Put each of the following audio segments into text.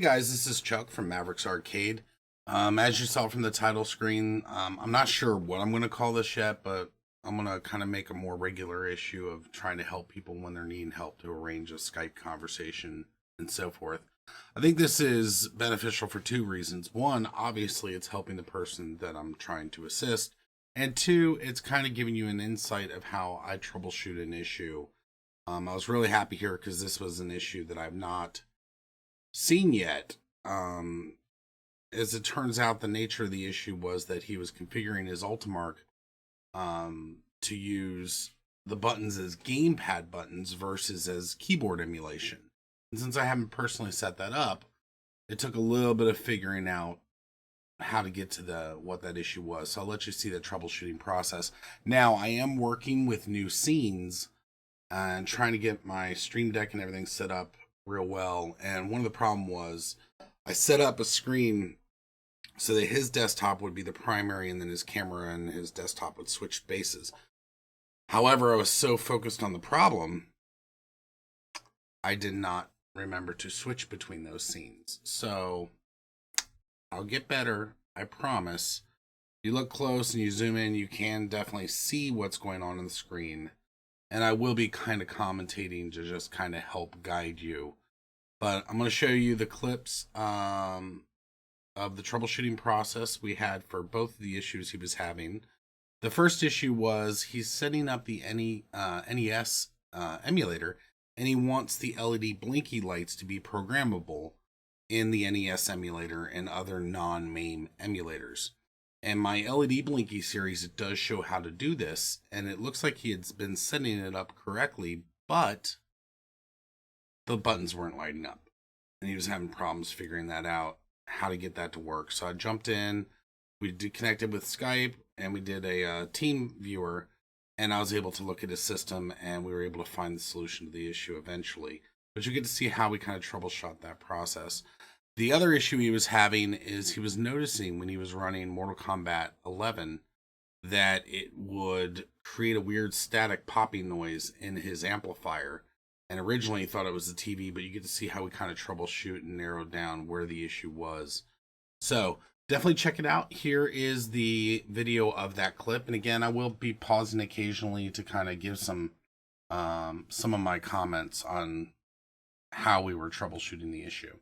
guys, this is Chuck from Maverick's Arcade. As you saw from the title screen, I'm not sure what I'm going to call this yet, but I'm going to kind of make a more regular issue of trying to help people when they're needing help to arrange a Skype conversation and so forth. I think this is beneficial for two reasons. One, obviously, it's helping the person that I'm trying to assist. And two, it's kind of giving you an insight of how I troubleshoot an issue. I was really happy here because this was an issue that I've not seen yet. As it turns out, the nature of the issue was that he was configuring his Ultimark to use the buttons as gamepad buttons versus as keyboard emulation. And since I haven't personally set that up, it took a little bit of figuring out how to get to what that issue was. So I'll let you see the troubleshooting process. Now, I am working with new scenes and trying to get my Stream Deck and everything set up real well. And one of the problem was I set up a screen so that his desktop would be the primary and then his camera and his desktop would switch spaces. However, I was so focused on the problem, I did not remember to switch between those scenes. So I'll get better, I promise. You look close and you zoom in, you can definitely see what's going on the screen. And I will be kind of commentating to just kind of help guide you. But I'm going to show you the clips of the troubleshooting process we had for both of the issues he was having. The first issue was he's setting up the NES emulator, and he wants the LEDBlinky lights to be programmable in the NES emulator and other non-MAME emulators. And my LEDBlinky series, it does show how to do this, and it looks like he had been setting it up correctly, but the buttons weren't lighting up. And he was having problems figuring that out, how to get that to work. So I jumped in, we connected with Skype, and we did a team viewer, and I was able to look at his system, and we were able to find the solution to the issue eventually. But you get to see how we kind of troubleshot that process. The other issue he was having is he was noticing when he was running Mortal Kombat 11 that it would create a weird static popping noise in his amplifier. And originally he thought it was the TV, but you get to see how we kind of troubleshoot and narrow down where the issue was. So definitely check it out. Here is the video of that clip. And again, I will be pausing occasionally to kind of give some of my comments on how we were troubleshooting the issue.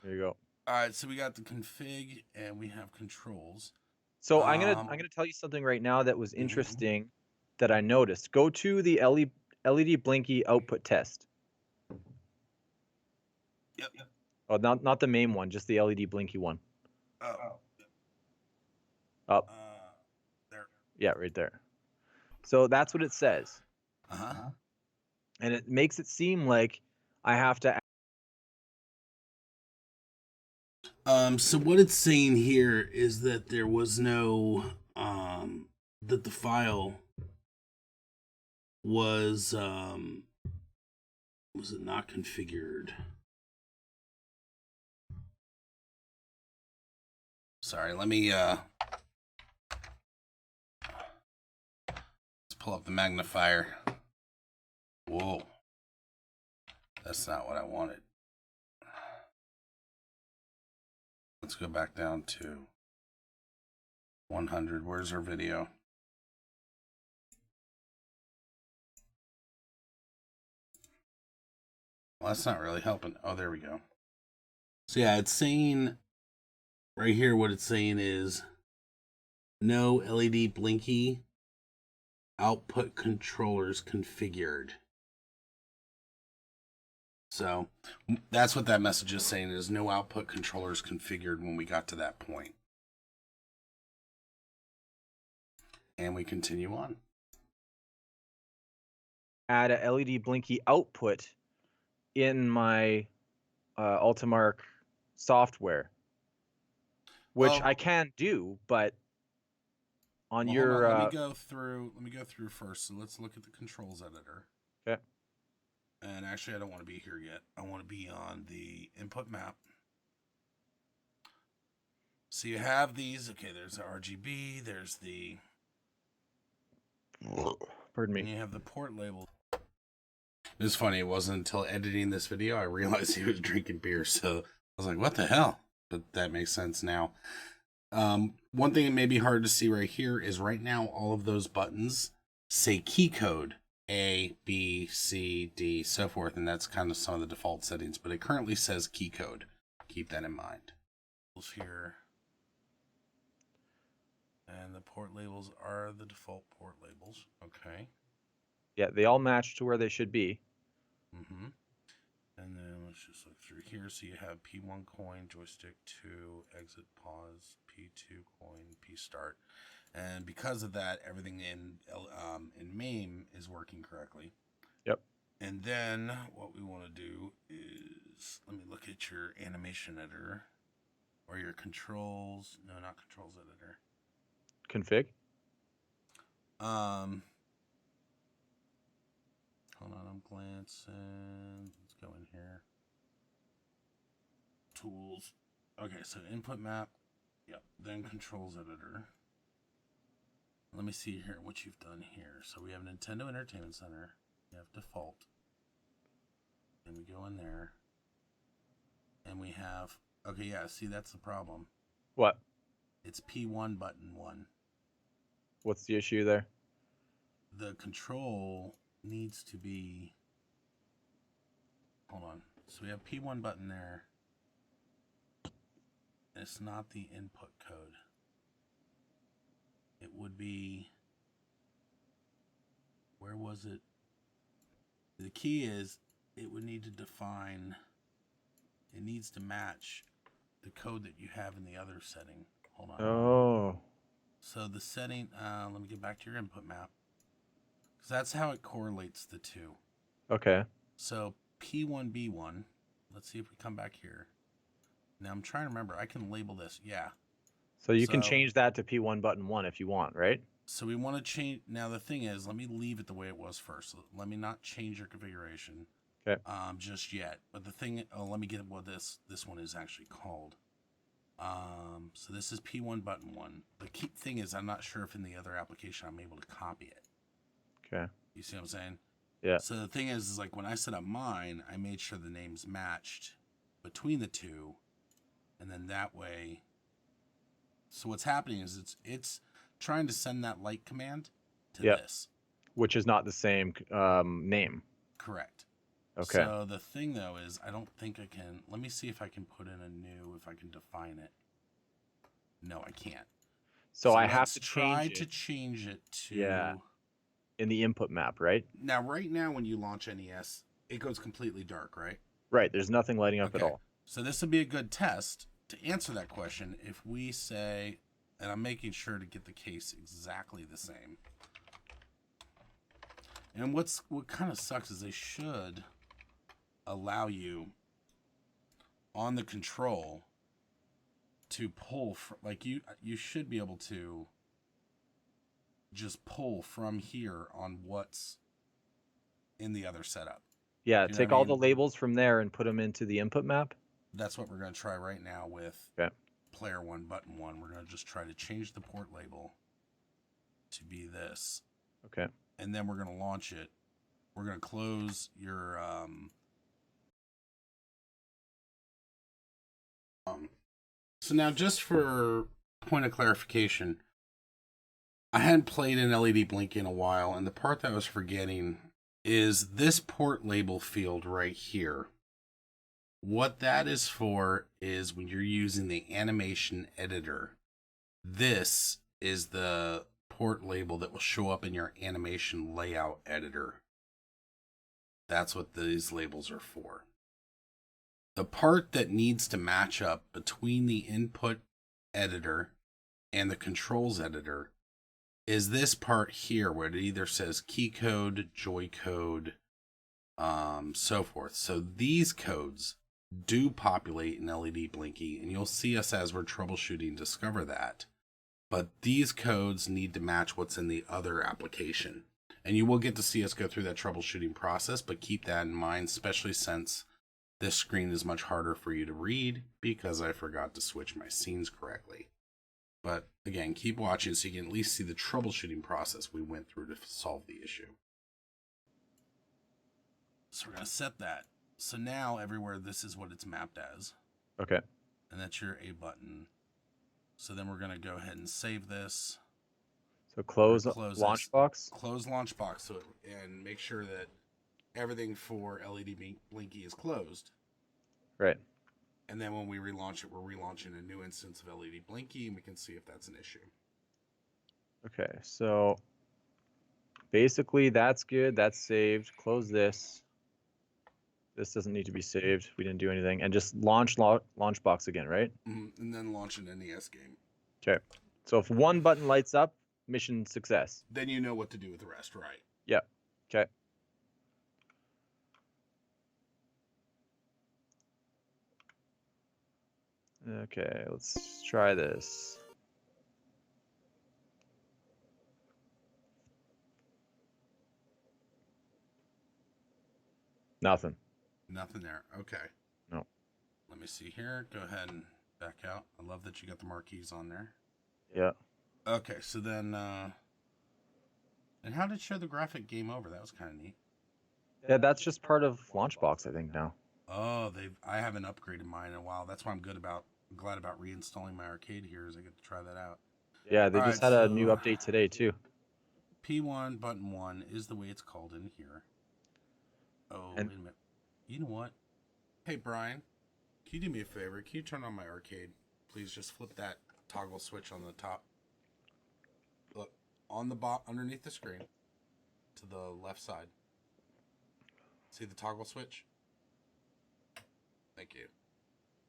There you go. All right, so we got the config and we have controls. So I'm gonna tell you something right now that was interesting that I noticed. Go to the LEDBlinky output test. Yep. Oh, not the main one, just the LEDBlinky one. Oh. Up. There. Yeah, right there. So that's what it says. Uh-huh. And it makes it seem like I have to. So what it's saying here is that there was no, that the file was it not configured? Sorry, let me, let's pull up the magnifier. Whoa. That's not what I wanted. Let's go back down to 100. Where's our video? Well, that's not really helping. Oh, there we go. So yeah, it's saying right here, what it's saying is no LEDBlinky output controllers configured. So that's what that message is saying, is no output controllers configured when we got to that point. And we continue on. Add a LEDBlinky output in my Ultimark software, which I can do, but on your let me go through first. So let's look at the controls editor. Okay. And actually, I don't want to be here yet. I want to be on the input map. So you have these. Okay, there's the RGB. There's the. Pardon And me. you have the port label. It's funny. It wasn't until editing this video I realized he was drinking beer. So I was like, "What the hell?" But that makes sense now. One thing that may be hard to see right here is right now all of those buttons say key code A, B, C, D, so forth, and that's kind of some of the default settings. But it currently says key code. Keep that in mind. Here. And the port labels are the default port labels. Okay. Yeah, they all match to where they should be. Mm-hmm. And then let's just look through here. So you have P1 coin, joystick 2, exit pause, P2 coin, P start. And because of that, everything in MAME is working correctly. Yep. And then what we want to do is, let me look at your animation editor or your controls. No, not controls editor. Config. Hold on, I'm glancing. Let's go in here. Tools. Okay, so input map. Yep. Then controls editor. Let me see here what you've done here. So we have Nintendo Entertainment Center. We have default. And we go in there. And we have, okay, yeah, see, that's the problem. What? It's P1 button 1. What's the issue there? The control needs to be, hold on. So we have P1 button there. It's not the input code. It would be, where was it? The key is it would need to define, it needs to match the code that you have in the other setting. Hold on. Oh. So the setting, let me get back to your input map. Because that's how it correlates the two. Okay. So P1B1, let's see if we come back here. Now I'm trying to remember, I can label this, yeah. So you can change that to P1 button 1 if you want, right? So we want to change, now the thing is, let me leave it the way it was first. So let me not change your configuration just yet. But the thing, let me get what this one is actually called. So this is P1 button 1. The key thing is, I'm not sure if in the other application I'm able to copy it. Okay. You see what I'm saying? Yeah. So the thing is like when I set up mine, I made sure the names matched between the two. And then that way, so what's happening is it's trying to send that light command to this. Which is not the same name. Correct. Okay. So the thing though is I don't think I can, let me see if I can put in a new, if I can define it. No, I can't. So I have to try to change it to in the input map, right? Now right now when you launch NES, it goes completely dark, right? Right, there's nothing lighting up at all. So this would be a good test to answer that question if we say, and I'm making sure to get the case exactly the same. And what kind of sucks is they should allow you on the control to pull like you should be able to just pull from here on what's in the other setup. Yeah, take all the labels from there and put them into the input map. That's what we're going to try right now with player 1 button 1. We're going to just try to change the port label to be this. Okay. And then we're going to launch it. We're going to close your so now just for point of clarification, I hadn't played an LEDBlinky in a while, and the part that I was forgetting is this port label field right here. What that is for is when you're using the animation editor, this is the port label that will show up in your animation layout editor. That's what these labels are for. The part that needs to match up between the input editor and the controls editor is this part here where it either says key code, joy code, so forth. So these codes do populate in LEDBlinky, and you'll see us as we're troubleshooting discover that. But these codes need to match what's in the other application. And you will get to see us go through that troubleshooting process, but keep that in mind, especially since this screen is much harder for you to read because I forgot to switch my scenes correctly. But again, keep watching so you can at least see the troubleshooting process we went through to solve the issue. So we're going to set that. So now everywhere this is what it's mapped as. Okay. And that's your A button. So then we're going to go ahead and save this. So close Launchbox. Close Launchbox and make sure that everything for LEDBlinky is closed. Right. And then when we relaunch it, we're relaunching a new instance of LEDBlinky, and we can see if that's an issue. Okay, so basically that's good. That's saved. Close this. This doesn't need to be saved. We didn't do anything. And just launch Launchbox again, right? And then launch an NES game. Okay. So if one button lights up, mission success. Then you know what to do with the rest, right? Yeah. Okay. Okay, let's try this. Nothing. Nothing there. Okay. No. Let me see here. Go ahead and back out. I love that you got the marquees on there. Yeah. Okay, so then, and how did it show the graphic game over? That was kind of neat. Yeah, that's just part of Launchbox, I think, now. Oh, I haven't upgraded mine in a while. That's why I'm glad about reinstalling my arcade here, as I get to try that out. Yeah, they just had a new update today too. P1 button 1 is the way it's called in here. Oh, wait a minute. You know what? Hey, Brian, can you do me a favor? Can you turn on my arcade? Please just flip that toggle switch on the top. Look, on the underneath the screen, to the left side. See the toggle switch? Thank you.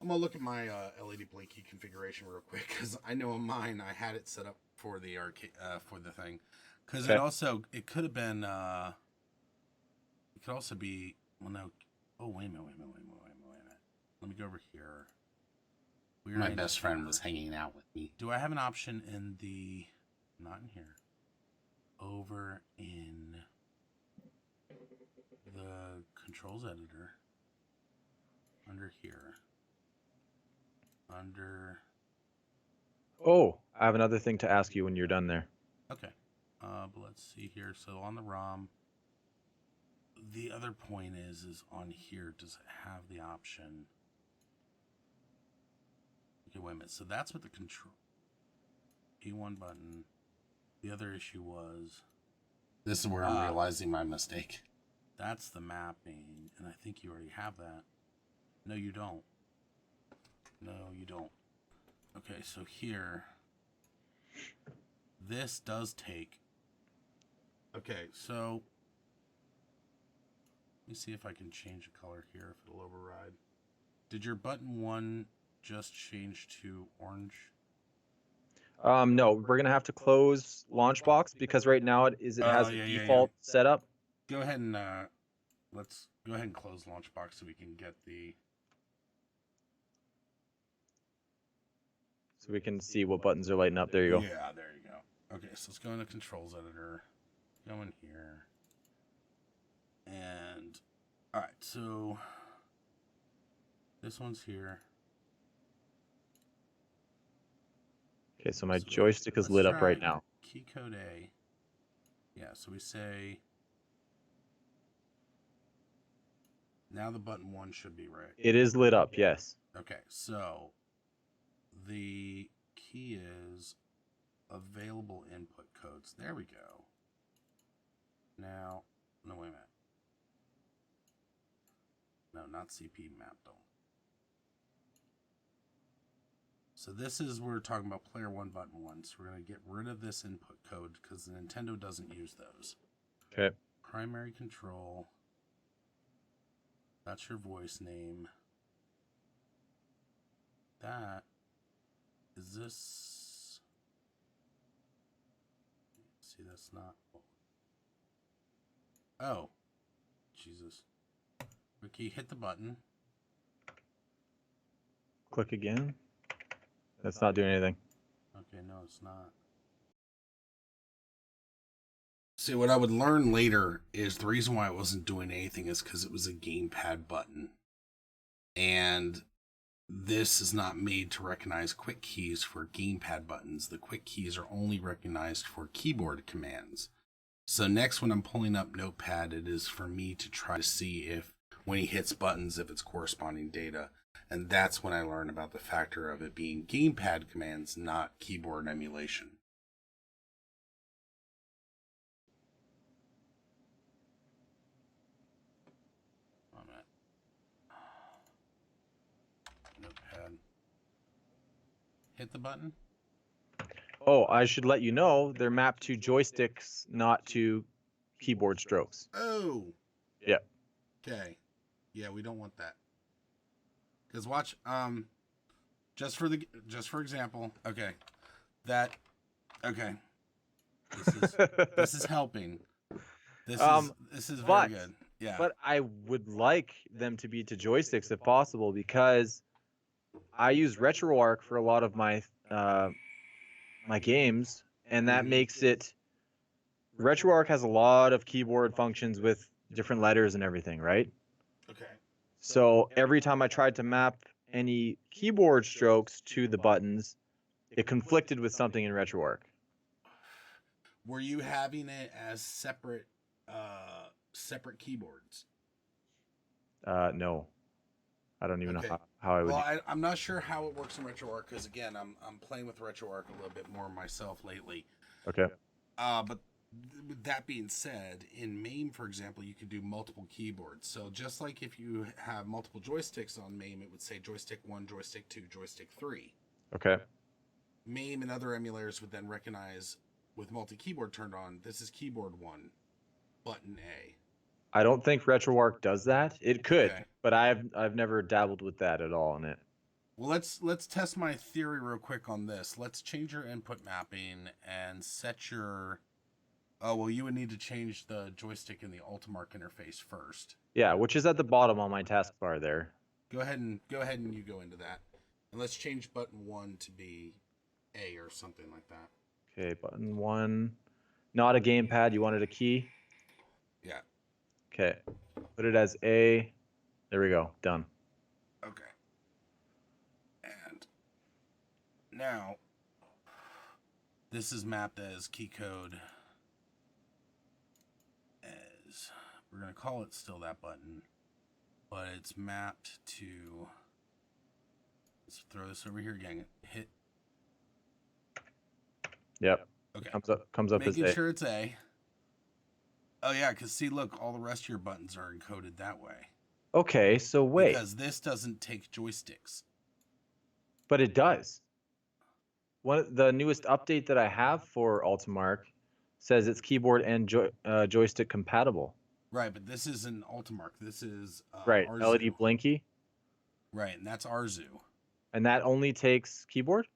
I'm going to look at my LEDBlinky configuration real quick, because I know on mine I had it set up for the arcade, for the thing. Because it could have been, it could also be, well, no. Oh, wait a minute. Let me go over here. My best friend was hanging out with me. Do I have an option in the, not in here, over in the controls editor, under here, Oh, I have another thing to ask you when you're done there. Okay. But let's see here. So on the ROM, the other point is on here, does it have the option? Okay, wait a minute. So that's what the control P1 button. The other issue was, this is where I'm realizing my mistake. That's the mapping, and I think you already have that. No, you don't. No, you don't. Okay, so here, this does take. Okay, so let me see if I can change the color here, if it'll override. Did your button 1 just change to orange? No, we're gonna have to close Launchbox because right now it has a default setup. Go ahead and let's go ahead and close Launchbox so we can get the. So we can see what buttons are lighting up. There you go. Yeah, there you go. Okay, so let's go into controls editor. Go in here. And all right, so this one's here. Okay, so my joystick is lit up right now. Key code A. Yeah, so we say now the button 1 should be right. It is lit up, yes. Okay, so the key is available input codes. There we go. Now, no, wait a minute. No, not CP map, don't. So this is, we're talking about player 1 button 1. So we're going to get rid of this input code because the Nintendo doesn't use those. Okay. Primary control. That's your voice name. That is this. See, that's not. Oh, Jesus. Ricky, hit the button. Click again. That's not doing anything. Okay, no, it's not. See, what I would learn later is the reason why it wasn't doing anything is because it was a gamepad button. And this is not made to recognize quick keys for gamepad buttons. The quick keys are only recognized for keyboard commands. So next, when I'm pulling up Notepad, it is for me to try to see if, when he hits buttons, if it's corresponding data. And that's when I learn about the factor of it being gamepad commands, not keyboard emulation. Notepad. Hit the button. Oh, I should let you know they're mapped to joysticks, not to keyboard strokes. Oh. Yeah. Okay. Yeah, we don't want that. Because watch, just for example, okay, okay, this is helping. This is very good. Yeah. But I would like them to be to joysticks if possible, because I use RetroArch for a lot of my my games, and that makes it. RetroArch has a lot of keyboard functions with different letters and everything, right? Okay. So every time I tried to map any keyboard strokes to the buttons, it conflicted with something in RetroArch. Were you having it as separate keyboards? No, I don't even know how I would. Well, I'm not sure how it works in RetroArch, because again, I'm playing with RetroArch a little bit more myself lately. Okay. But with that being said, in MAME, for example, you could do multiple keyboards. So just like if you have multiple joysticks on MAME, it would say joystick 1, joystick 2, joystick 3. Okay. MAME and other emulators would then recognize, with multi-keyboard turned on, this is keyboard 1, button A. I don't think RetroArch does that. It could, Okay. but I've never dabbled with that at all in it. Well, let's test my theory real quick on this. Let's change your input mapping and set your. Oh well, you would need to change the joystick in the Ultimark interface first. Yeah, which is at the bottom on my taskbar there. Go ahead and you go into that, and let's change button 1 to be A or something like that. Okay, button 1, not a gamepad. You wanted a key. Yeah. Okay, put it as A. There we go. Done. Okay. And now this is mapped as key code. As we're gonna call it still that button, but it's mapped to. Let's throw this over here again. Hit. Yep. Okay. Comes up as A. Making sure it's A. Oh yeah, because see, look, all the rest of your buttons are encoded that way. Okay, so wait. Because this doesn't take joysticks. But it does. The newest update that I have for Ultimark says it's keyboard and joystick compatible. Right, but this isn't Ultimark. This is right. Arzu. LEDBlinky. Right, and that's Arzu. And that only takes keyboard?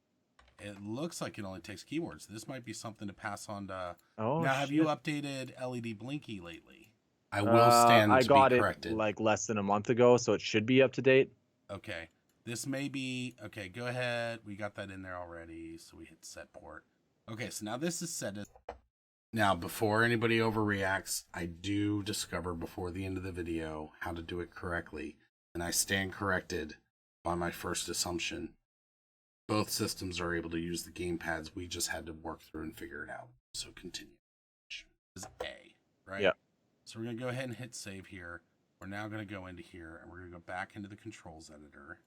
It looks like it only takes keyboards. This might be something to pass on to. Oh, now, have you shit. updated LEDBlinky lately? I will stand I to got be corrected. it like less than a month ago, so it should be up to date. Okay. This may be... Okay, go ahead. We got that in there already, so we hit set port. Okay, so now this is set. Now, before anybody overreacts, I do discover before the end of the video how to do it correctly, and I stand corrected by my first assumption. Both systems are able to use the gamepads. We just had to work through and figure it out. So continue. This is A, right? Yeah. So we're going to go ahead and hit save here. We're now going to go into here, and we're going to go back into the controls editor.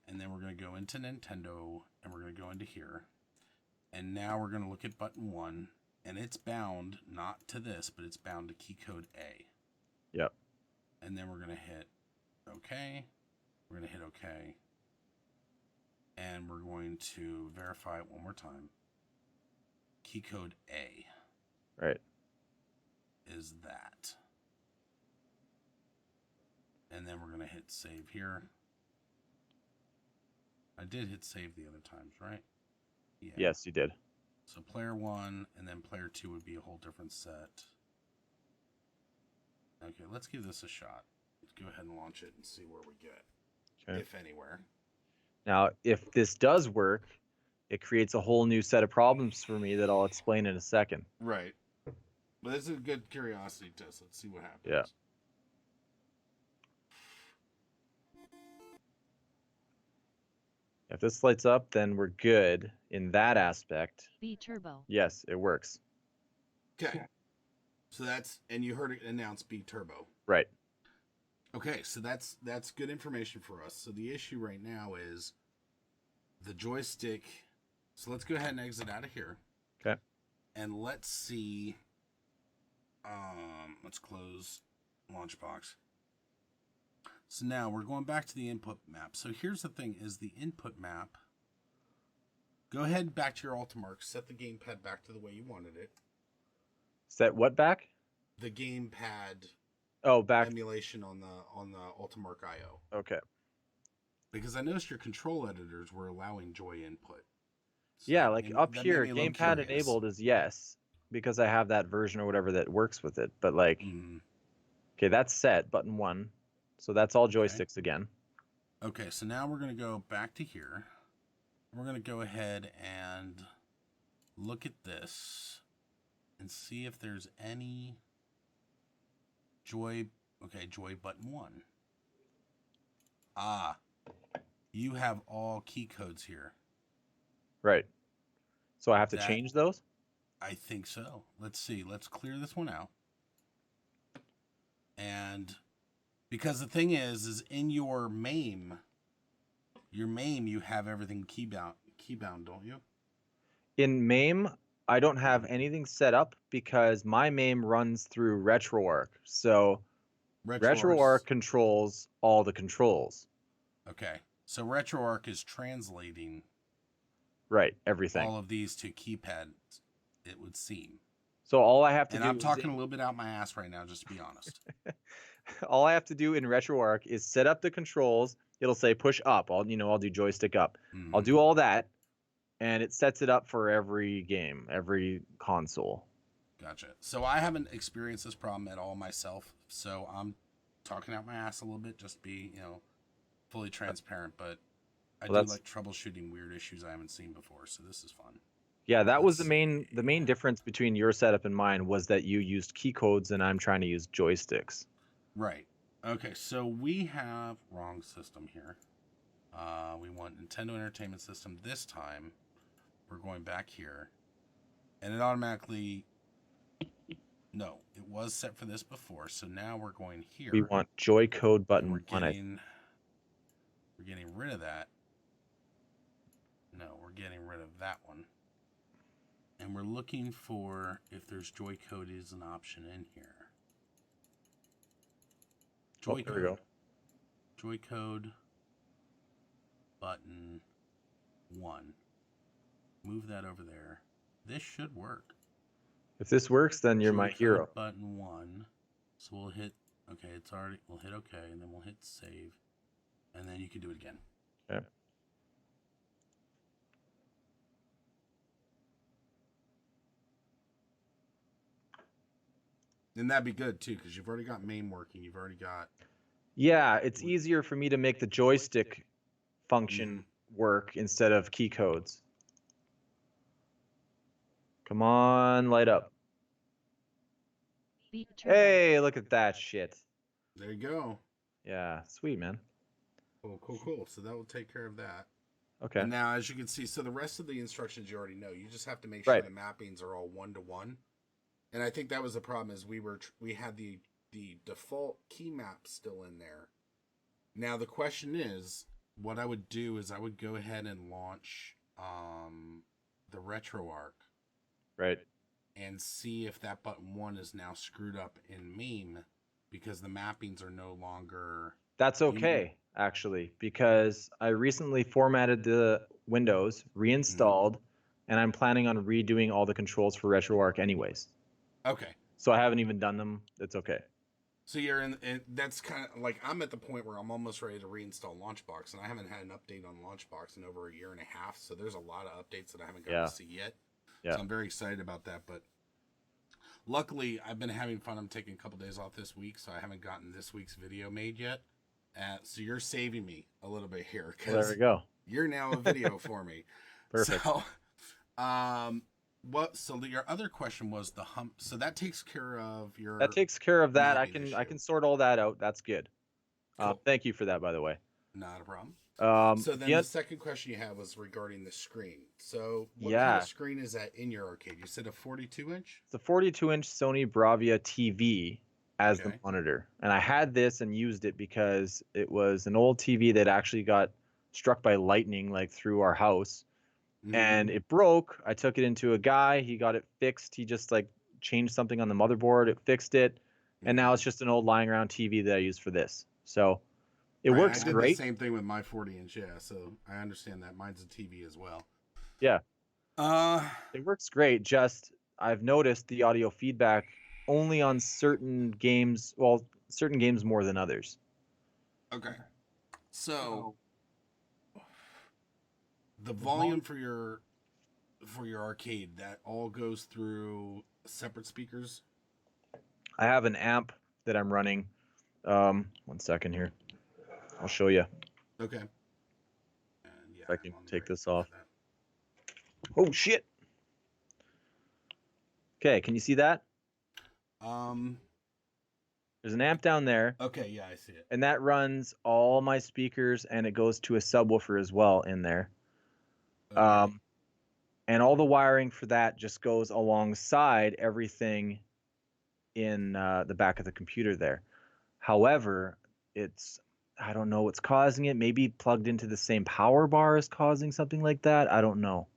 And then we're going to go into Nintendo, and we're going to go into here. And now we're going to look at button 1, and it's bound not to this, but it's bound to key code A. Yep. And then we're going to hit OK. We're going to hit OK. And we're going to verify it one more time. Key code A. Right. Is that. And then we're going to hit save here. I did hit save the other times, right? Yeah. Yes, you did. So player 1 and then player 2 would be a whole different set. Okay, let's give this a shot. Let's go ahead and launch it and see where we get. Okay. If anywhere. Now, if this does work, it creates a whole new set of problems for me that I'll explain in a second. Right. But this is a good curiosity test. Let's see what happens. Yeah. If this lights up, then we're good in that aspect. B turbo. Yes, it works. Okay. So that's, and you heard it announced B turbo. Right. Okay, so that's good information for us. So the issue right now is the joystick. So let's go ahead and exit out of here. Okay. And let's see. Let's close Launchbox. So now we're going back to the input map. So here's the thing: is the input map. Go ahead back to your Ultimark. Set the gamepad back to the way you wanted it. Set what back? The gamepad. Oh, back. Emulation on the Ultimark IO. Okay. Because I noticed your control editors were allowing joy input. So, yeah, like up that here, made me a little gamepad curious. enabled is yes, because I have that version or whatever that works with it. But like, okay, that's set, button 1. So that's all joysticks again. Okay, so now we're going to go back to here. We're going to go ahead and look at this and see if there's any joy. Okay, joy button 1. Ah, you have all key codes here. Right. So I have to change those? I think so. Let's see. Let's clear this one out. And because the thing is in your MAME, you have everything keybound, don't you? In MAME, I don't have anything set up because my MAME runs through RetroArch. So RetroArch controls all the controls. Okay. So RetroArch is translating everything. all of these to keypads, it would seem. So all I have to do I'm talking a little bit out my ass right now, just to be honest. all I have to do in RetroArch is set up the controls. It'll say push up. I'll do joystick up. I'll do all that, and it sets it up for every game, every console. Gotcha. So I haven't experienced this problem at all myself. So I'm talking out my ass a little bit, just to be, fully transparent. But I do like troubleshooting weird issues I haven't seen before. So this is fun. Yeah, that was the main difference between your setup and mine was that you used key codes and I'm trying to use joysticks. Right. Okay, so we have wrong system here. We want Nintendo Entertainment System. This time, we're going back here. And it automatically... No, it was set for this before. So now we're going here. We want joy code button we're getting rid of that. No, we're getting rid of that one. And we're looking for if there's joy code is an option in here. Joy code. There we go. Joy code button 1. Move that over there. This should work. If this works, then you're my hero. Button 1. So we'll hit okay, we'll hit okay, and then we'll hit save. And then you can do it again. Okay. And that'd be good too, because you've already got MAME working. You've already got. Yeah, it's easier for me to make the joystick function work instead of key codes. Come on, light up. Hey, look at that shit. There you go. Yeah, sweet, man. Cool. So that will take care of that. Okay. And now, as you can see, so the rest of the instructions you already know. You just have to make sure the mappings are all 1-to-1. And I think that was the problem is we had the default key map still in there. Now the question is, what I would do is I would go ahead and launch the RetroArch. Right. And see if that button 1 is now screwed up in MAME because the mappings are no longer. That's okay, actually, because I recently formatted the Windows, reinstalled, and I'm planning on redoing all the controls for RetroArch anyways. Okay. So I haven't even done them. It's okay. So you're in that's kind of like I'm at the point where I'm almost ready to reinstall Launchbox, and I haven't had an update on Launchbox in over 1.5 years. So there's a lot of updates that I haven't gotten to see yet. Yeah. So I'm very excited about that. But luckily, I've been having fun. I'm taking a couple days off this week, so I haven't gotten this week's video made yet. So you're saving me a little bit here. Well, there we go. You're now a video for me. Perfect. So, So your other question was the hump. So that takes care of your. That takes care of that. I can sort all that out. That's good. Cool. Thank you for that, by the way. Not a problem. So then yeah, the second question you have was regarding the screen. So what kind of yeah, screen is that in your arcade? You said a 42-inch? it's a 42-inch Sony Bravia TV as the Okay. monitor, and I had this and used it because it was an old TV that actually got struck by lightning like through our house, Mm-hmm. and it broke. I took it into a guy. He got it fixed. He just like changed something on the motherboard. It fixed it, and now Okay. it's just an old lying around TV that I use for this. So it Right. I works did the great. same thing with my 40-inch, yeah. So I understand that. Mine's a TV as well. Yeah, Uh, it works great. Just I've noticed the audio feedback only on certain games. Well, certain games more than others. okay. So the volume for your arcade, that all goes through separate speakers? I have an amp that I'm running. 1 second here. I'll show you Okay. And yeah, if I can on the take right. this Yeah, off. Oh shit. Okay, can you see that? that. There's an amp down there, Okay, yeah, I see it. and that runs all my speakers, and it goes to a subwoofer as well in there. Okay. Um, and all the wiring for that just goes alongside everything in the back of the computer there. However, it's I don't know what's causing it. Maybe plugged into the same power bar is causing something like that. I don't know.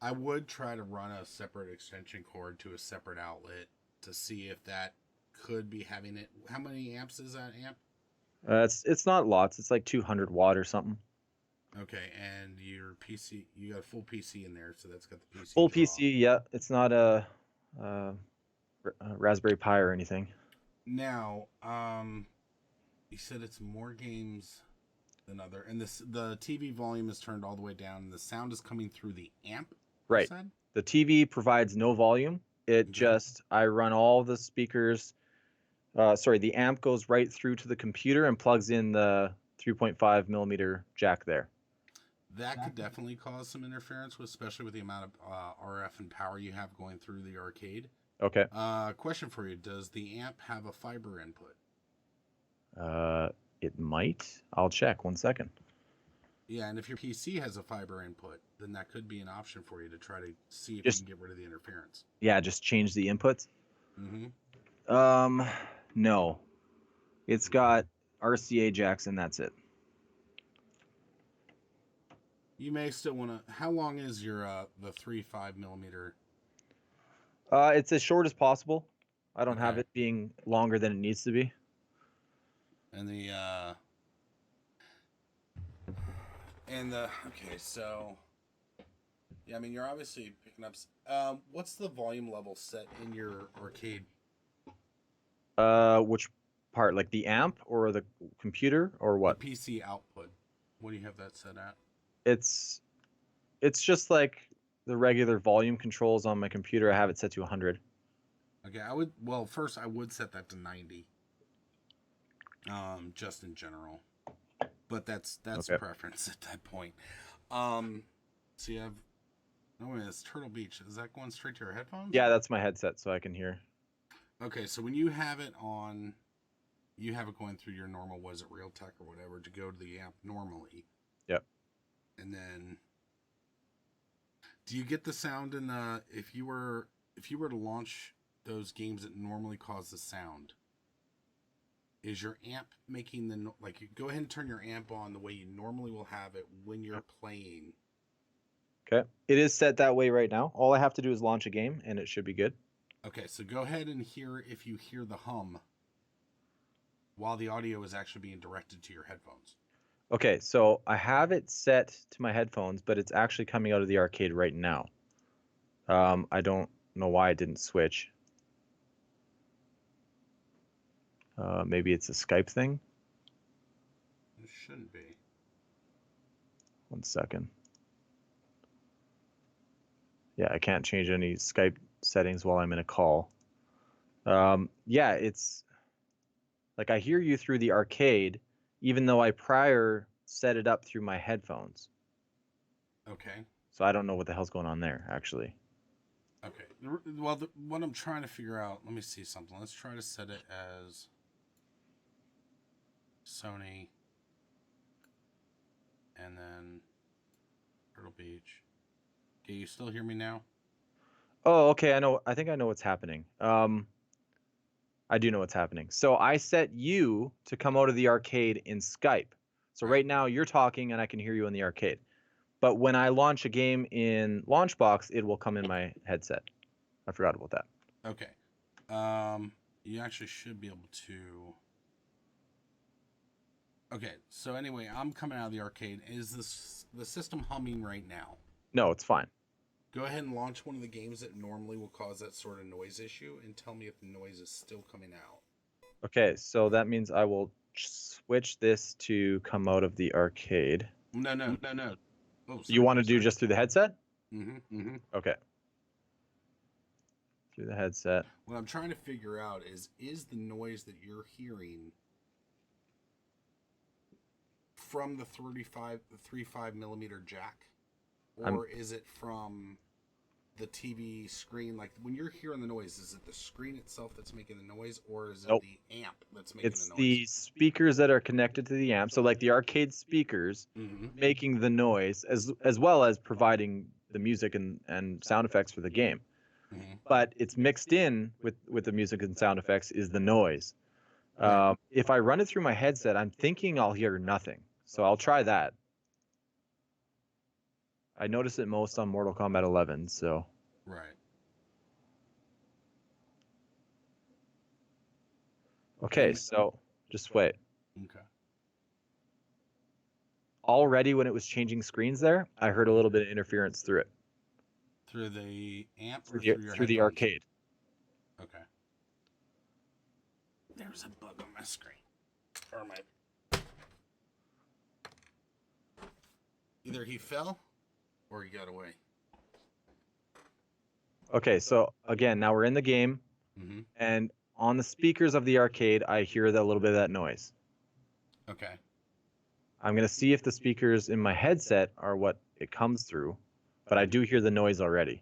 I would try to run a separate extension cord to a separate outlet to see if that could be having it. How many amps is that amp? It's not lots. It's like 200 watt or something. Okay, and your PC, you got a full PC in there, so that's got the PC Full draw. PC. Yeah, it's not a Raspberry Pi or anything. Now, you said it's more games than other, and the TV volume is turned all the way down, and the sound is coming through the amp. You Right. said? The TV provides no volume. It Okay. just I run all the speakers. Sorry, the amp goes right through to the computer and plugs in the 3.5 millimeter jack there. That could definitely cause some interference, especially with the amount of RF and power you have going through the arcade. Okay. Question for you: does the amp have a fiber input? Uh, it might. I'll check. 1 second. Yeah, and if your PC has a fiber input, then that could be an option for you to try to see if you Just can get rid of the interference. yeah, just change the inputs. Mm-hmm. Um, no, it's Okay. got RCA jacks and that's it. You may still want to. How long is your the 3.5 millimeter? It's as short as possible. I don't have Okay, it being longer than it needs to be. and the okay, so yeah, I mean you're obviously picking up. What's the volume level set in your arcade? Which part, like the amp or the computer or The what? PC output. What do you have that set at? It's it's just like the regular volume controls on my computer. I have it set to 100. Okay, I would. Well, first I would set that to 90. Just in general, but that's a Okay. preference at that point. Um, so you have. Oh, wait, it's Turtle Beach. Is that going straight to your headphones? Yeah, that's my headset, so I can hear. Okay, so when you have it on, you have it going through your normal, was it Realtek or whatever, to go to the amp normally, Yep. and then do you get the sound in the if you were to launch those games that normally cause the sound? Is your amp making the like? Go ahead and turn your amp on the way you normally will have it when you're playing. Okay. It is set that way right now. All I have to do is launch a game, and it should be good. Okay, so go ahead and hear if you hear the hum while the audio is actually being directed to your headphones. Okay, so I have it set to my headphones, but it's actually coming out of the arcade right now. I don't know why it didn't switch. Maybe it's a Skype thing. It shouldn't be. 1 second. Yeah, I can't change any Skype settings while I'm in a call. Yeah, it's like I hear you through the arcade, even though I prior set it up through my headphones. Okay. So I don't know what the hell's going on there, actually. Okay. Well, what I'm trying to figure out, let me see something. Let's try to set it as Sony. and then Turtle Beach. Can you still hear me now? Oh, okay. I know. I think I know what's happening. I do know what's happening. So I set you to come out of the arcade in Skype. So right now you're talking and I can hear you in the arcade. But when I launch a game in Launchbox, it will come in my headset. I forgot about that. Okay. You actually should be able to. Okay, so anyway, I'm coming out of the arcade. Is the system humming right now? No, it's fine. Go ahead and launch one of the games that normally will cause that sort of noise issue and tell me if the noise is still coming out. Okay, so that means I will switch this to come out of the arcade. No. Oh, sorry, You want to do just through the headset? Mm-hmm. Okay. Through the headset. What I'm trying to figure out is the noise that you're hearing from the 3.5 millimeter jack, or is it from the TV screen? Like when you're hearing the noise, is it the screen itself that's making the noise, or is it the amp that's making the noise? It's the speakers that are connected to the amp. So like the arcade speakers making the noise as well as providing the music and sound effects for the game. But it's mixed in with the music and sound effects is the noise. If I run it through my headset, I'm thinking I'll hear nothing. So I'll try that. I notice it most on Mortal Kombat 11, so. Right. Okay, so just wait. Okay. Already when it was changing screens there, I heard a little bit of interference through it. Through the amp or through the arcade. Okay. There's a bug on my screen. Or my... Either he fell or he got away. Okay, so again, now we're in the game, and on the speakers of the arcade, I hear that little bit of that noise. Okay. I'm going to see if the speakers in my headset are what it comes through, but I do hear the noise already.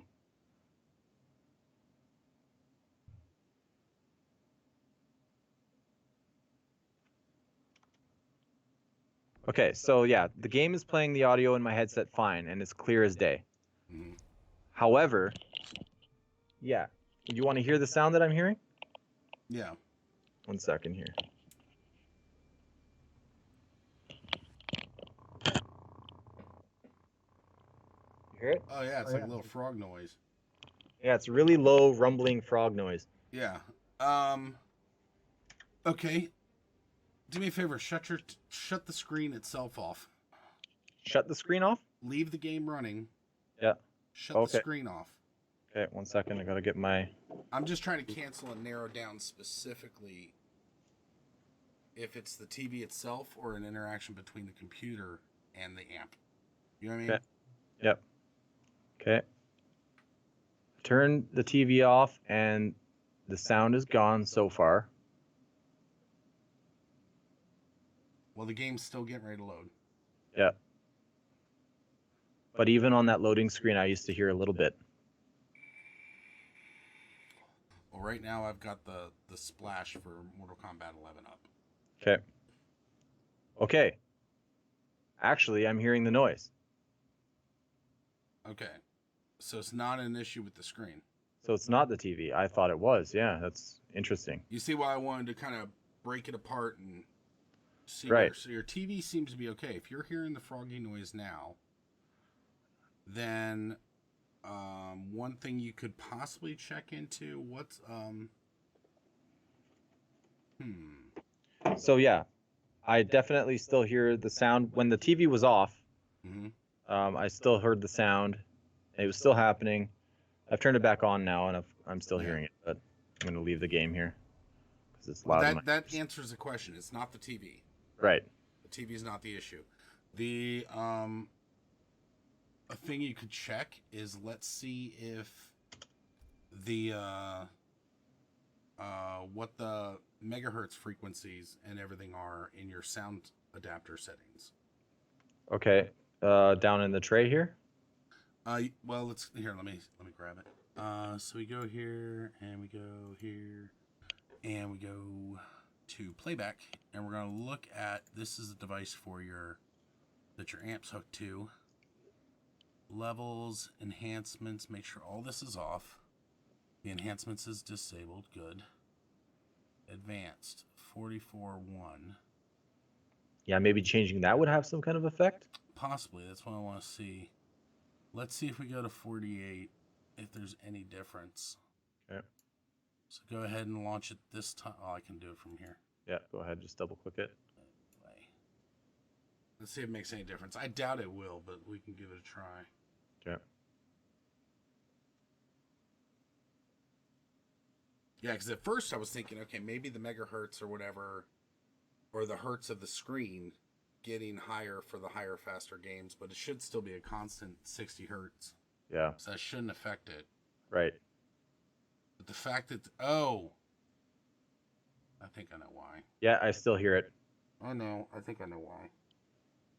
Okay, so yeah, the game is playing the audio in my headset fine, and it's clear as day. However, yeah, you want to hear the sound that I'm hearing? Yeah. 1 second here. You hear it? Oh yeah, it's like a little frog noise. Yeah, it's really low rumbling frog noise. Yeah. Okay. Do me a favor, shut the screen itself off. Shut the screen off? Leave the game running. Yeah. Shut the screen off. Okay, 1 second. I gotta get my... I'm just trying to cancel and narrow down specifically if it's the TV itself or an interaction between the computer and the amp. You know what I mean? Okay. Yep. Okay. Turn the TV off and the sound is gone so far. Well, the game's still getting ready to load. Yeah. But even on that loading screen, I used to hear a little bit. Well, right now I've got the splash for Mortal Kombat 11 up. Okay. Okay. Actually, I'm hearing the noise. Okay. So it's not an issue with the screen. So it's not the TV. I thought it was. Yeah, that's interesting. You see why I wanted to kind of break it apart and see. Right. So your TV seems to be okay. If you're hearing the froggy noise now, then one thing you could possibly check into, what's So yeah, I definitely still hear the sound when the TV was off. I still heard the sound. It was still happening. I've turned it back on now, and I'm still hearing it. But I'm gonna leave the game here because it's loud. That answers the question. It's not the TV. Right. The TV is not the issue. The a thing you could check is, let's see if the what the megahertz frequencies and everything are in your sound adapter settings. Okay. Down in the tray here. Well, let me grab it. So we go here and we go here and we go to playback, and we're going to look at, this is a device for your that your amp's hooked to. Levels, enhancements, make sure all this is off. The enhancements is disabled, good. Advanced, 44.1. Yeah, maybe changing that would have some kind of effect. Possibly, that's what I want to see. Let's see if we go to 48, if there's any difference. Okay. So go ahead and launch it this time. Oh, I can do it from here. Yeah, go ahead, just double click it. Let's see if it makes any difference. I doubt it will, but we can give it a try. Okay. Yeah, because at first I was thinking, okay, maybe the megahertz or whatever, or the hertz of the screen getting higher for the higher, faster games, but it should still be a constant 60 hertz. Yeah. So that shouldn't affect it. Right. But the fact that, oh, I think I know why. Yeah, I still hear it. Oh no, I think I know why.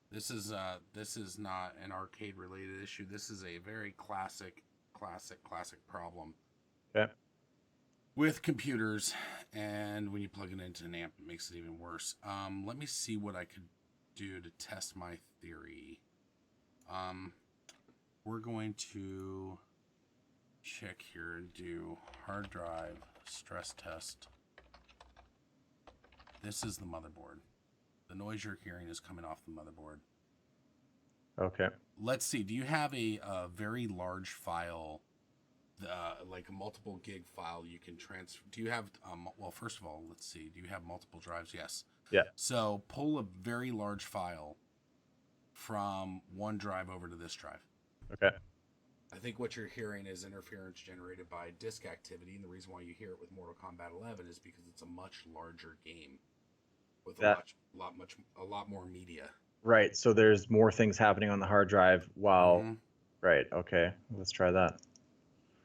This is not an arcade related issue. This is a very classic problem. Okay. With computers, and when you plug it into an amp, it makes it even worse. Let me see what I could do to test my theory. We're going to check here and do hard drive stress test. This is the motherboard. The noise you're hearing is coming off the motherboard. Okay. Let's see. Do you have a very large file, like a multiple gig file you can transfer? Do you have, well, first of all, let's see. Do you have multiple drives? Yes. Yeah. So pull a very large file from one drive over to this drive. Okay. I think what you're hearing is interference generated by disk activity, and the reason why you hear it with Mortal Kombat 11 is because it's a much larger game with a lot more media. Right. So there's more things happening on the hard drive while. Mm-hmm. Right. Okay. Let's try that.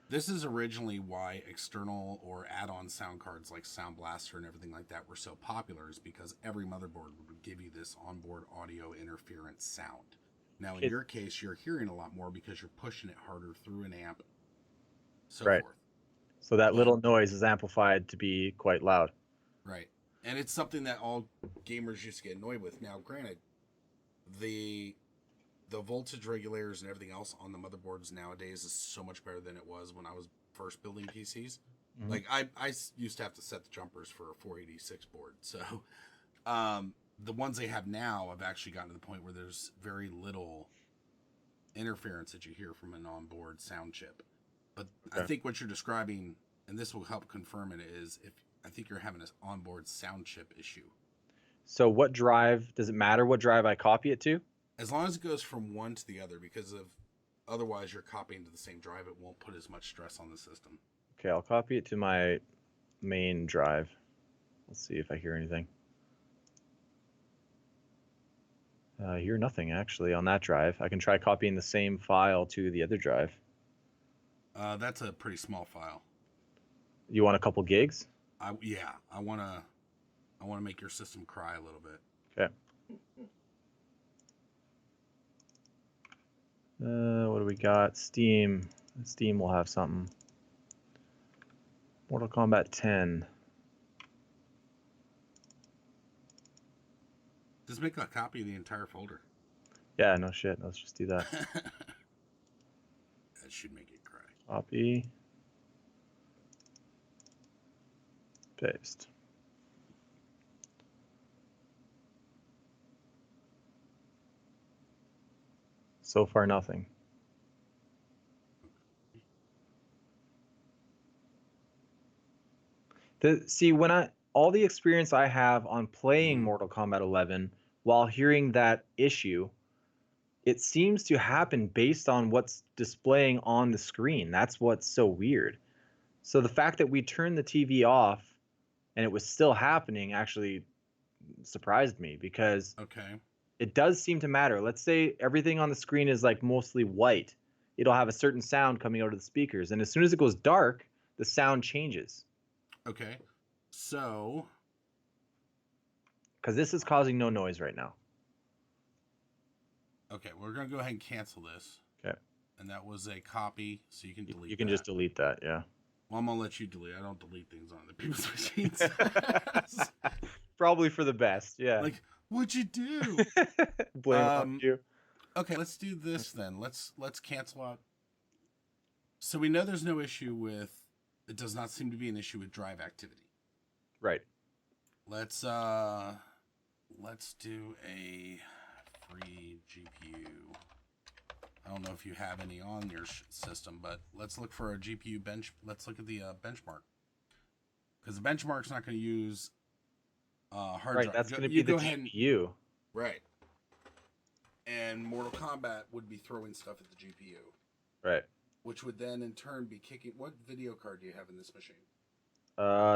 This is originally why external or add-on sound cards like Sound Blaster and everything like that were so popular, is because every motherboard would give you this onboard audio interference sound. Now, in your case, you're hearing a lot more because you're pushing it harder through an amp, so right. forth. So that little noise is amplified to be quite loud. Right. And it's something that all gamers used to get annoyed with. Now, granted, the voltage regulators and everything else on the motherboards nowadays is so much better than it was when I was first building PCs. Mm-hmm. Like, I used to have to set the jumpers for a 486 board. So, the ones they have now have actually gotten to the point where there's very little interference that you hear from an onboard sound chip. But okay. I think what you're describing, and this will help confirm it, is I think you're having an onboard sound chip issue. So what drive, does it matter what drive I copy it to? As long as it goes from one to the other, because otherwise you're copying to the same drive, it won't put as much stress on the system. Okay, I'll copy it to my main drive. Let's see if I hear anything. I hear nothing actually on that drive. I can try copying the same file to the other drive. That's a pretty small file. You want a couple gigs? Yeah, I want to make your system cry a little bit. Okay. What do we got? Steam. Steam will have something. Mortal Kombat 10. Just make a copy of the entire folder. Yeah, no shit. Let's just do that. That should make it cry. Copy. Paste. So far, nothing. See, all the experience I have on playing Mortal Kombat 11 while hearing that issue, it seems to happen based on what's displaying on the screen. That's what's so weird. So the fact that we turned the TV off and it was still happening actually surprised me, because it does seem to matter. Let's say everything on the screen is like mostly white. It'll have a certain sound coming out of the speakers. And as soon as it goes dark, the sound changes. Okay. So, because this is causing no noise right now. Okay, we're going to go ahead and cancel this. Okay. And that was a copy, so you can delete You can just delete that, yeah. Well, I'm going to let you delete. I don't delete things on the people's machines. Probably for the best, yeah. What'd you do? Blame it on you. Okay, let's do this then. Let's cancel out. So we know there's no issue with. It does not seem to be an issue with drive activity. Right. Let's do a free GPU. I don't know if you have any on your system, but let's look for a GPU bench. Let's look at the benchmark, because the benchmark's not going to use hard drive. Right, that's going to be the GPU. Right. And Mortal Kombat would be throwing stuff at the GPU. Right. Which would then in turn be kicking. What video card do you have in this machine?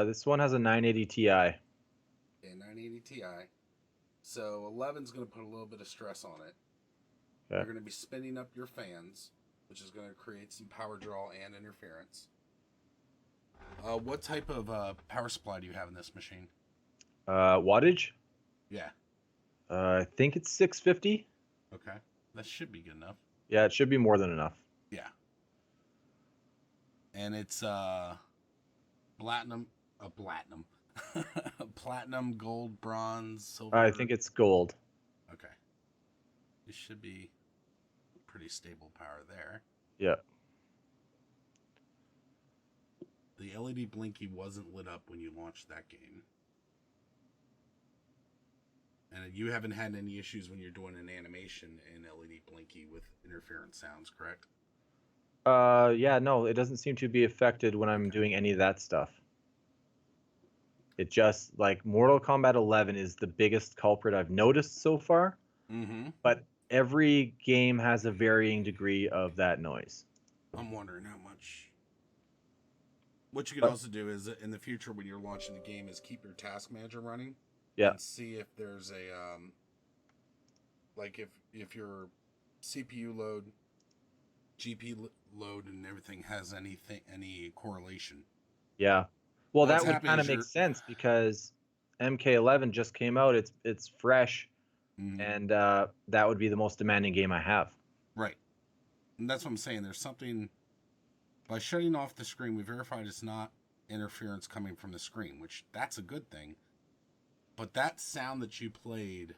This one has a 980 Ti. Okay, 980 Ti. So 11's going to put a little bit of stress on it. Okay. You're going to be spinning up your fans, which is going to create some power draw and interference. What type of power supply do you have in this machine? Wattage? Yeah. I think it's 650. Okay. That should be good enough. Yeah, it should be more than enough. Yeah. And it's platinum, platinum, gold, bronze, silver. I think it's gold. Okay. It should be pretty stable power there. Yeah. The LEDBlinky wasn't lit up when you launched that game. And you haven't had any issues when you're doing an animation in LEDBlinky with interference sounds, correct? Yeah, no, it doesn't seem to be affected when I'm doing any of that stuff. It just, like, Mortal Kombat 11 is the biggest culprit I've noticed so far. Mm-hmm. But every game has a varying degree of that noise. I'm wondering how much. What you could also do is in the future when you're launching the game is keep your task manager running. Yeah. And see if there's a like if your CPU load, GPU load, and everything has any correlation. Yeah. Well, What's that would kind of make sense because MK11 just came out. It's fresh, and that would be the most demanding game I have. Right. And that's what I'm saying. There's something. By shutting off the screen, we verified it's not interference coming from the screen, which that's a good thing. But that sound that you played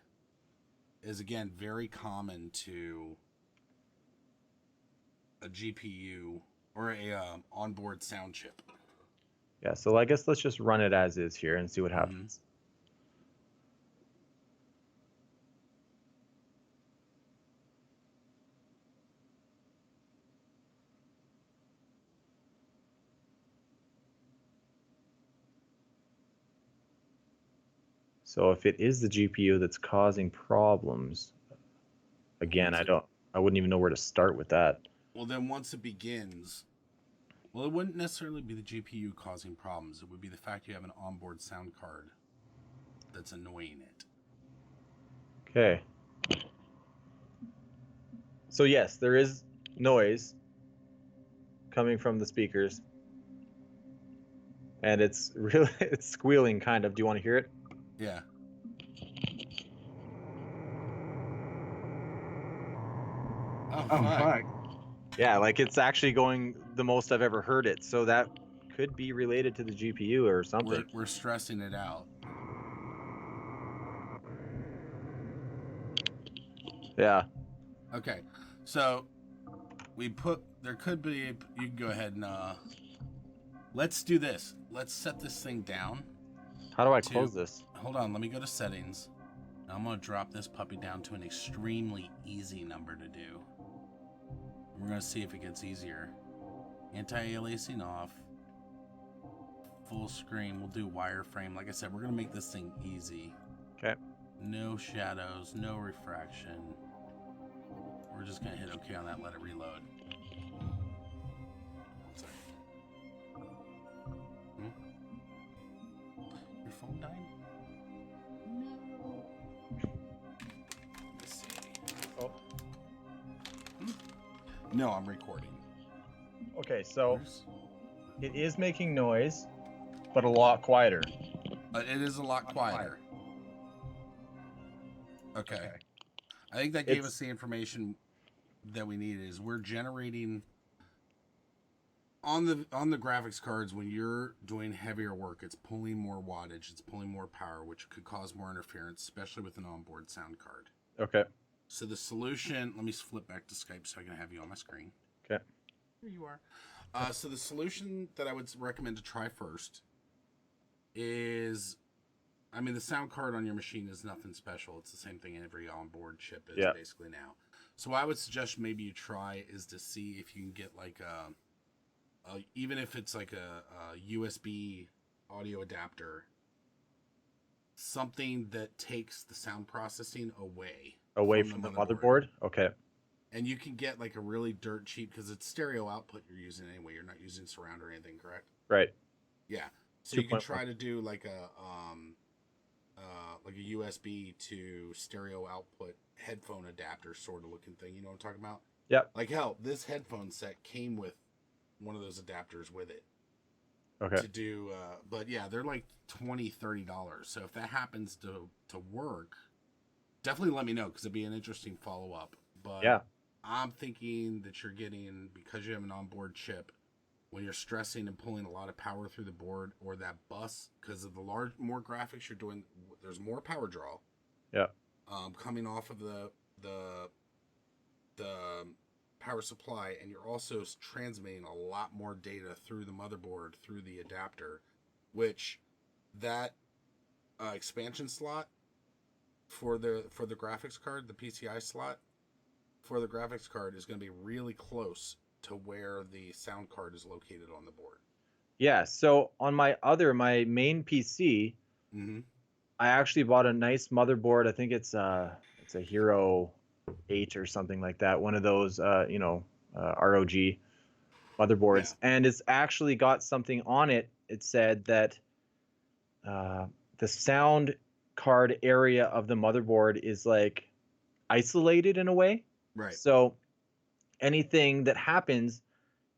is, again, very common to a GPU or a onboard sound chip. Yeah, so I guess let's just run it as is here and see what happens. So if it is the GPU that's causing problems, again, I wouldn't even know where to start with that. Well, then once it begins, well, it wouldn't necessarily be the GPU causing problems. It would be the fact you have an onboard sound card that's annoying it. Okay. So yes, there is noise coming from the speakers. And it's really, it's squealing kind of. Do you want to hear it? Yeah. Oh, fuck. Yeah, like it's actually going the most I've ever heard it. So that could be related to the GPU or something. We're stressing it out. Yeah. Okay. So there could be, you can go ahead and let's do this. Let's set this thing down. How do I close this? Hold on, let me go to settings. Now I'm going to drop this puppy down to an extremely easy number to do. We're going to see if it gets easier. Anti-aliasing off. Full screen. We'll do wireframe. Like I said, we're going to make this thing easy. Okay. No shadows, no refraction. We're just going to hit OK on that, let it reload. Your phone died? No. Let's see. Oh. No, I'm recording. Okay, so it is making noise, but a lot quieter. It is a lot quieter. Okay. I think that gave us the information that we needed. Is we're generating on the graphics cards, when you're doing heavier work, it's pulling more wattage, it's pulling more power, which could cause more interference, especially with an onboard sound card. Okay. So the solution, let me flip back to Skype so I can have you on my screen. Okay. Here you are. So the solution that I would recommend to try first is, I mean, the sound card on your machine is nothing special. It's the same thing every onboard chip is basically now. So what I would suggest maybe you try is to see if you can get like even if it's like a USB audio adapter, something that takes the sound processing away from the motherboard. Okay. And you can get like a really dirt cheap, because it's stereo output you're using anyway. You're not using surround or anything, correct? Right. Yeah. So you can try to do like a USB to stereo output headphone adapter sort of looking thing. You know what I'm talking about? Yep. Like hell, this headphone set came with one of those adapters with it. Okay. To do, but yeah, they're like $20-$30. So if that happens to work, definitely let me know, because it'd be an interesting follow up. But yeah, I'm thinking that you're getting, because you have an onboard chip, when you're stressing and pulling a lot of power through the board or that bus, because of the more graphics you're doing, there's more power draw. Yeah. Coming off of the power supply, and you're also transmitting a lot more data through the motherboard through the adapter, which that expansion slot for the graphics card, the PCI slot for the graphics card, is going to be really close to where the sound card is located on the board. Yeah. So on my main PC, I actually bought a nice motherboard. I think it's a Hero 8 or something like that. One of those, ROG motherboards, and it's actually got something on it. It said that the sound card area of the motherboard is like isolated in a way. Right. So anything that happens,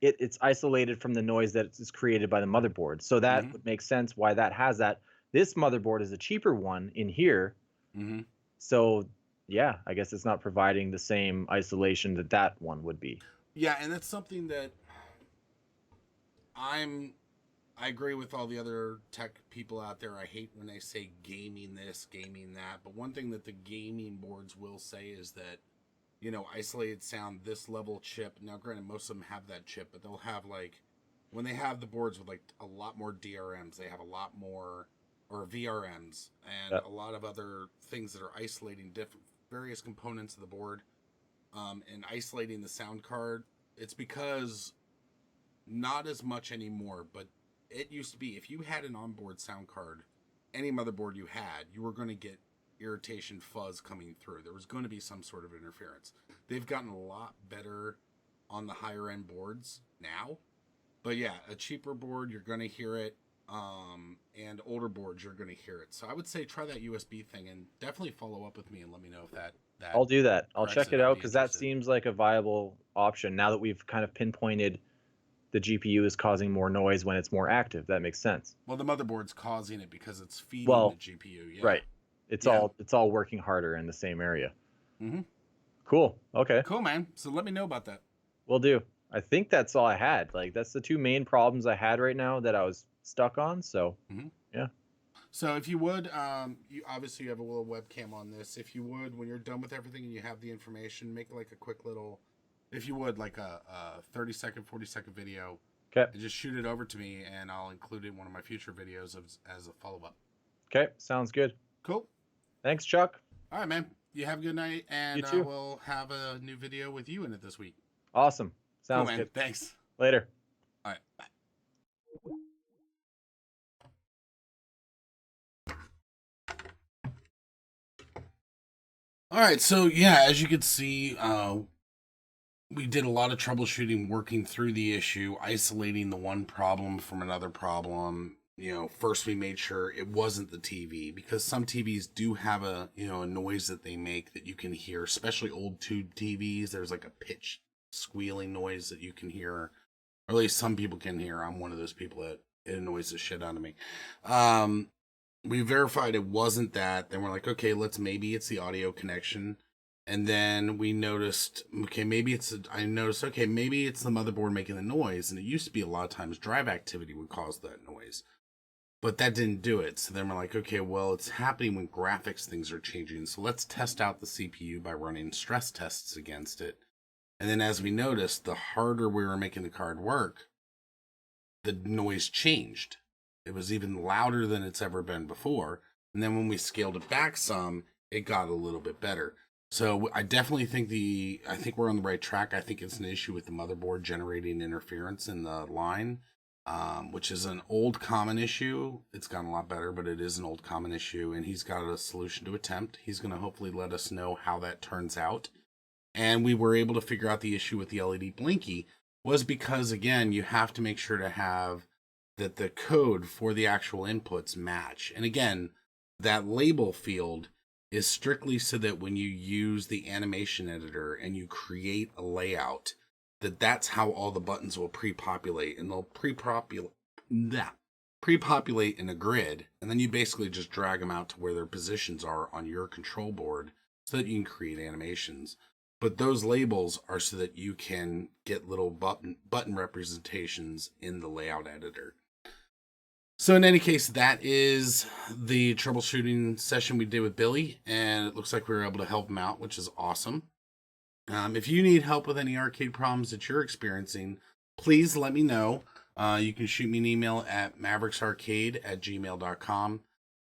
it's isolated from the noise that is created by the motherboard. So that would make sense why that has that. This motherboard is a cheaper one in here. So yeah, I guess it's not providing the same isolation that one would be. Yeah, and that's something that I agree with all the other tech people out there. I hate when they say gaming this, gaming that. But one thing that the gaming boards will say is that, isolated sound, this level chip. Now, granted, most of them have that chip, but they'll have like, when they have the boards with like a lot more DRMs, they have a lot more, or VRMs, and a lot of other things that are isolating various components of the board, and isolating the sound card. It's because, not as much anymore, but it used to be, if you had an onboard sound card, any motherboard you had, you were going to get irritation fuzz coming through. There was going to be some sort of interference. They've gotten a lot better on the higher end boards now. But yeah, a cheaper board, you're going to hear it. And older boards, you're going to hear it. So I would say try that USB thing, and definitely follow up with me and let me know if that I'll do that. I'll check it out, because that seems like a viable option now that we've kind of pinpointed the GPU is causing more noise when it's more active. That makes sense. Well, the motherboard's causing it because it's feeding the GPU. Yeah. Right. It's all working harder in the same area. Cool. Okay. Cool, man. So let me know about that. Will do. I think that's all I had. Like, that's the two main problems I had right now that I was stuck on. So yeah. So if you would, you obviously have a little webcam on this. If you would, when you're done with everything and you have the information, make like a quick little, if you would, like a 30-second, 40-second video. Okay. And just shoot it over to me, and I'll include it in one of my future videos as a follow-up. Okay. Sounds good. Cool. Thanks, Chuck. All right, man. You have a good night, and you too. We'll have a new video with you in it this week. Awesome. Sounds cool, man. good. Thanks. Later. All right. Bye. All right, so yeah, as you can see, we did a lot of troubleshooting, working through the issue, isolating the one problem from another problem. First we made sure it wasn't the TV, because some TVs do have a noise that they make that you can hear, especially old tube TVs. There's like a pitch squealing noise that you can hear, or at least some people can hear. I'm one of those people that it annoys the shit out of me. We verified it wasn't that. Then we're like, okay, maybe it's the audio connection. And then we noticed, okay, maybe it's the motherboard making the noise. And it used to be a lot of times drive activity would cause that noise, but that didn't do it. So then we're like, okay, well, it's happening when graphics things are changing. So let's test out the CPU by running stress tests against it. And then as we noticed, the harder we were making the card work, the noise changed. It was even louder than it's ever been before. And then when we scaled it back some, it got a little bit better. So I definitely think we're on the right track. I think it's an issue with the motherboard generating interference in the line, which is an old common issue. It's gotten a lot better, but it is an old common issue, and he's got a solution to attempt. He's going to hopefully let us know how that turns out. And we were able to figure out the issue with the LEDBlinky was because, again, you have to make sure to have that the code for the actual inputs match. And again, that label field is strictly so that when you use the animation editor and you create a layout, that's how all the buttons will pre-populate, and they'll pre-populate in a grid, and then you basically just drag them out to where their positions are on your control board so that you can create animations. But those labels are so that you can get little button representations in the layout editor. So in any case, that is the troubleshooting session we did with Billy, and it looks like we were able to help him out, which is awesome. If you need help with any arcade problems that you're experiencing, please let me know. You can shoot me an email at mavericksarcade@gmail.com.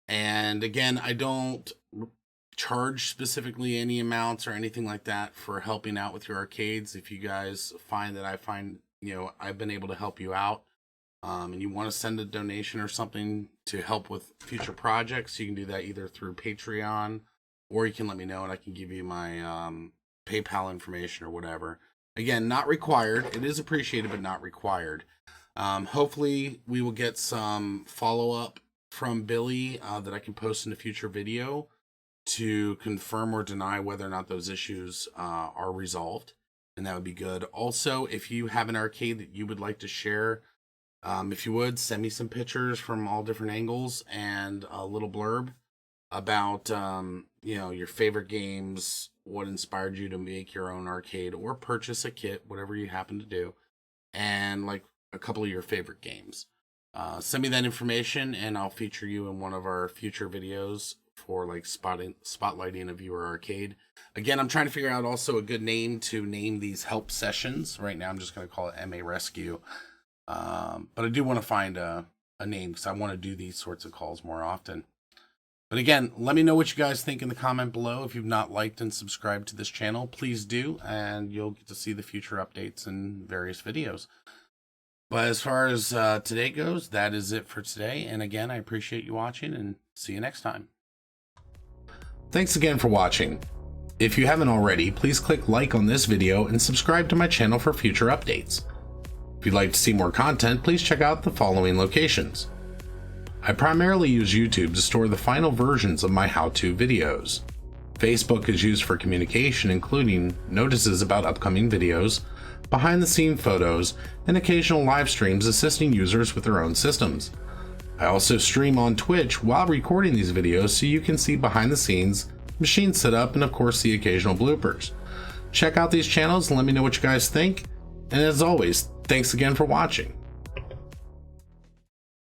And again, I don't charge specifically any amounts or anything like that for helping out with your arcades. If you guys find that I've been able to help you out, and you want to send a donation or something to help with future projects, you can do that either through Patreon, or you can let me know and I can give you my PayPal information or whatever. Again, not required. It is appreciated, but not required. Hopefully we will get some follow-up from Billy that I can post in a future video to confirm or deny whether or not those issues are resolved, and that would be good. Also, if you have an arcade that you would like to share, if you would, send me some pictures from all different angles and a little blurb about, your favorite games, what inspired you to make your own arcade or purchase a kit, whatever you happen to do, and like a couple of your favorite games. Send me that information and I'll feature you in one of our future videos for like spotlighting of your arcade. Again, I'm trying to figure out also a good name to name these help sessions. Right now, I'm just going to call it MA Rescue. But I do want to find a name because I want to do these sorts of calls more often. But again, let me know what you guys think in the comment below. If you've not liked and subscribed to this channel, please do, and you'll get to see the future updates and various videos. But as far as today goes, that is it for today. And again, I appreciate you watching and see you next time. Thanks again for watching. If you haven't already, please click like on this video and subscribe to my channel for future updates. If you'd like to see more content, please check out the following locations. I primarily use YouTube to store the final versions of my how-to videos. Facebook is used for communication, including notices about upcoming videos, behind-the-scenes photos, and occasional live streams assisting users with their own systems. I also stream on Twitch while recording these videos so you can see behind the scenes, machine setup, and of course the occasional bloopers. Check out these channels and let me know what you guys think. And as always, thanks again for watching.